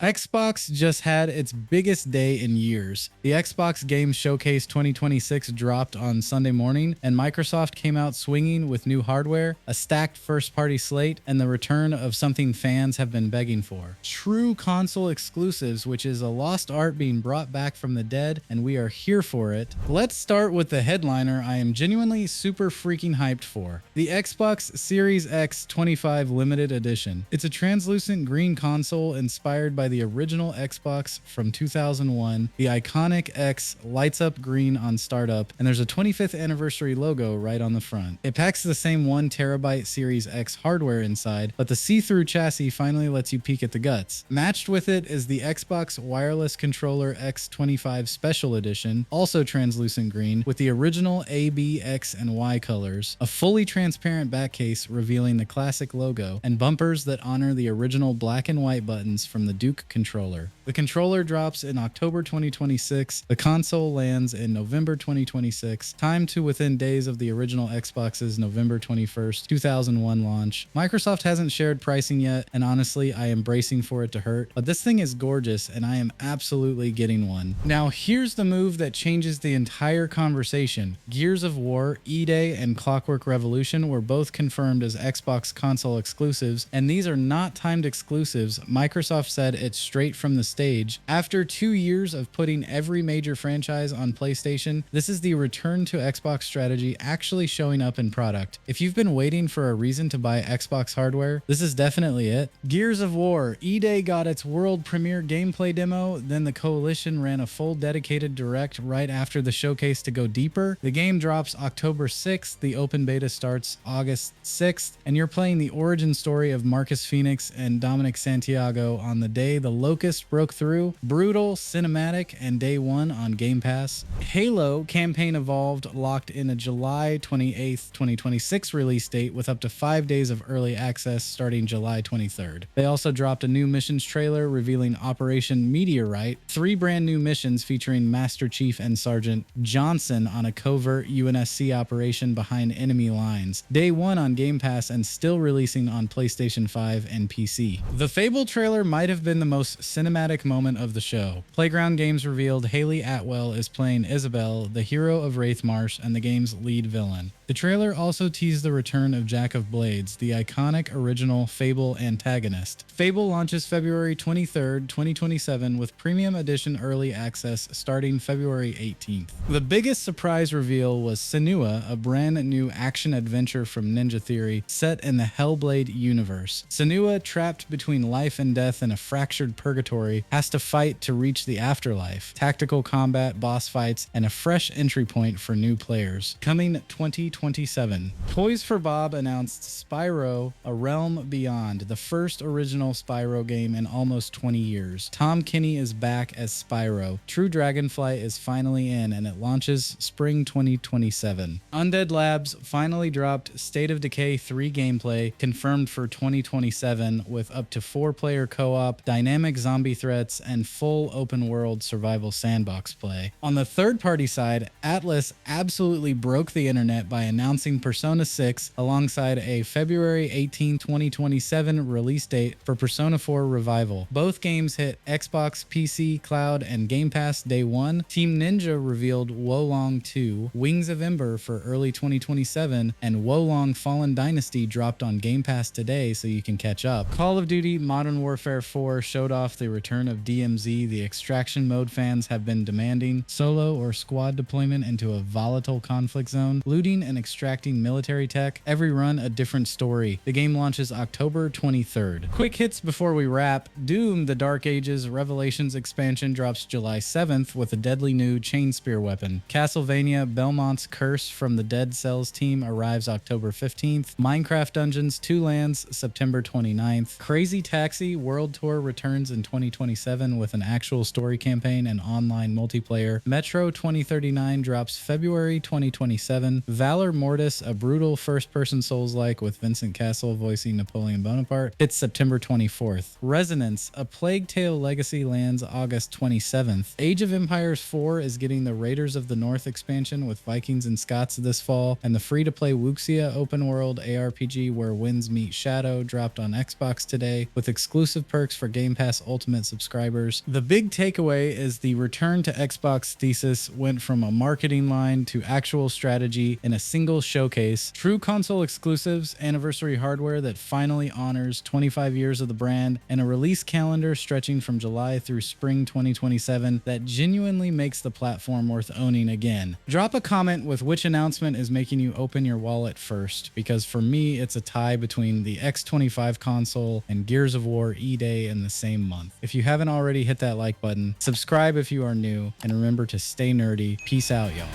Xbox just had its biggest day in years. The Xbox Game Showcase 2026 dropped on Sunday morning, and Microsoft came out swinging with new hardware, a stacked first-party slate, and the return of something fans have been begging for. True console exclusives, which is a lost art being brought back from the dead, and we are here for it. Let's start with the headliner I am genuinely super freaking hyped for. The Xbox Series X25 Limited Edition. It's a translucent green console inspired by the original Xbox from 2001. The iconic X lights up green on startup, and there's a 25th anniversary logo right on the front. It packs the same 1TB Series X hardware inside, but the see-through chassis finally lets you peek at the guts. Matched with it is the Xbox Wireless Controller X25 Special Edition, also translucent green, with the original A, B, X, and Y colors, a fully transparent back case revealing the classic logo, and bumpers that honor the original black and white buttons from the Duke controller. The controller drops in October 2026. The console lands in November 2026, timed to within days of the original Xbox's November 21st, 2001 launch. Microsoft hasn't shared pricing yet, and honestly, I am bracing for it to hurt, but this thing is gorgeous, and I am absolutely getting one. Now, here's the move that changes the entire conversation. Gears of War, E-Day, and Clockwork Revolution were both confirmed as Xbox console exclusives, and these are not timed exclusives. Microsoft said it's straight from the stage. After 2 years of putting every major franchise on PlayStation, this is the return to Xbox strategy actually showing up in product. If you've been waiting for a reason to buy Xbox hardware, this is definitely it. Gears of War, E-Day got its world premiere gameplay demo, then the Coalition ran a full dedicated direct right after the showcase to go deeper. The game drops October 6th, the open beta starts August 6th, and you're playing the origin story of Marcus Phoenix and Dominic Santiago on the day the Locust broke through. Brutal, cinematic, and day one on Game Pass. Halo Campaign Evolved locked in a July 28th, 2026 release date with up to 5 days of early access starting July 23rd. They also dropped a new missions trailer revealing Operation METEORITE, 3 brand new missions featuring Master Chief and Sergeant Johnson on a covert UNSC operation behind enemy lines. Day one on Game Pass and still releasing on PlayStation 5 and PC. The Fable trailer might have been the most cinematic moment of the show. Playground Games revealed Hayley Atwell is playing Isabel, the hero of Wraithmarsh and the game's lead villain. The trailer also teased the return of Jack of Blades, the iconic original Fable antagonist. Fable launches February 23rd, 2027 with Premium Edition Early Access starting February 18th. The biggest surprise reveal was Senua, a brand new action-adventure from Ninja Theory set in the Hellblade universe. Senua, trapped between life and death in a fractured purgatory, has to fight to reach the afterlife. Tactical combat, boss fights, and a fresh entry point for new players. Coming 2027. Toys for Bob announced Spyro: A Realm Beyond, the first original Spyro game in almost 20 years. Tom Kenny is back as Spyro. True Dragonflight is finally in, and it launches spring 2027. Undead Labs finally dropped State of Decay 3 gameplay, confirmed for 2027 with up to 4-player co-op, dynamic zombie threats, and full open-world survival sandbox play. On the third-party side, Atlas absolutely broke the internet by announcing Persona 6 alongside a February 18, 2027 release date for Persona 4 Revival. Both games hit Xbox, PC, Cloud, and Game Pass day one. Team Ninja revealed Wolong 2, Wings of Ember for early 2027, and Wolong Fallen Dynasty dropped on Game Pass today so you can catch up. Call of Duty Modern Warfare 4 showed off the return of DMZ, the extraction mode fans have been demanding. Solo or squad deployment into a volatile conflict zone, looting and extracting military tech, every run a different story. The game launches October 23rd. Quick hits before we wrap. Doom: The Dark Ages Revelations expansion drops July 7th with a deadly new chain spear weapon. Castlevania: Belmont's Curse from the Dead Cells team arrives October 15th. Minecraft Dungeons: Two Lands September 29th. Crazy Taxi World Tour returns in 2027 with an actual story campaign and online multiplayer. Metro 2039 drops February 2027. Valor Mortis, a brutal first-person Souls-like with Vincent Cassel voicing Napoleon Bonaparte, hits September 24th. Resonance, a Plague Tale Legacy lands August 27th. Age of Empires 4 is getting the Raiders of the North expansion with Vikings and Scots this fall, and the free-to-play Wuxia open-world ARPG Where Winds Meet Shadow dropped on Xbox today, with exclusive perks for Game Pass Ultimate subscribers subscribers. The big takeaway is the return to Xbox thesis went from a marketing line to actual strategy in a single showcase. True console exclusives, anniversary hardware that finally honors 25 years of the brand, and a release calendar stretching from July through spring 2027 that genuinely makes the platform worth owning again. Drop a comment with which announcement is making you open your wallet first, because for me, it's a tie between the X25 console and Gears of War E-Day in the same month. If you haven't already, hit that like button, subscribe if you are new, and remember to stay nerdy. Peace out, y'all.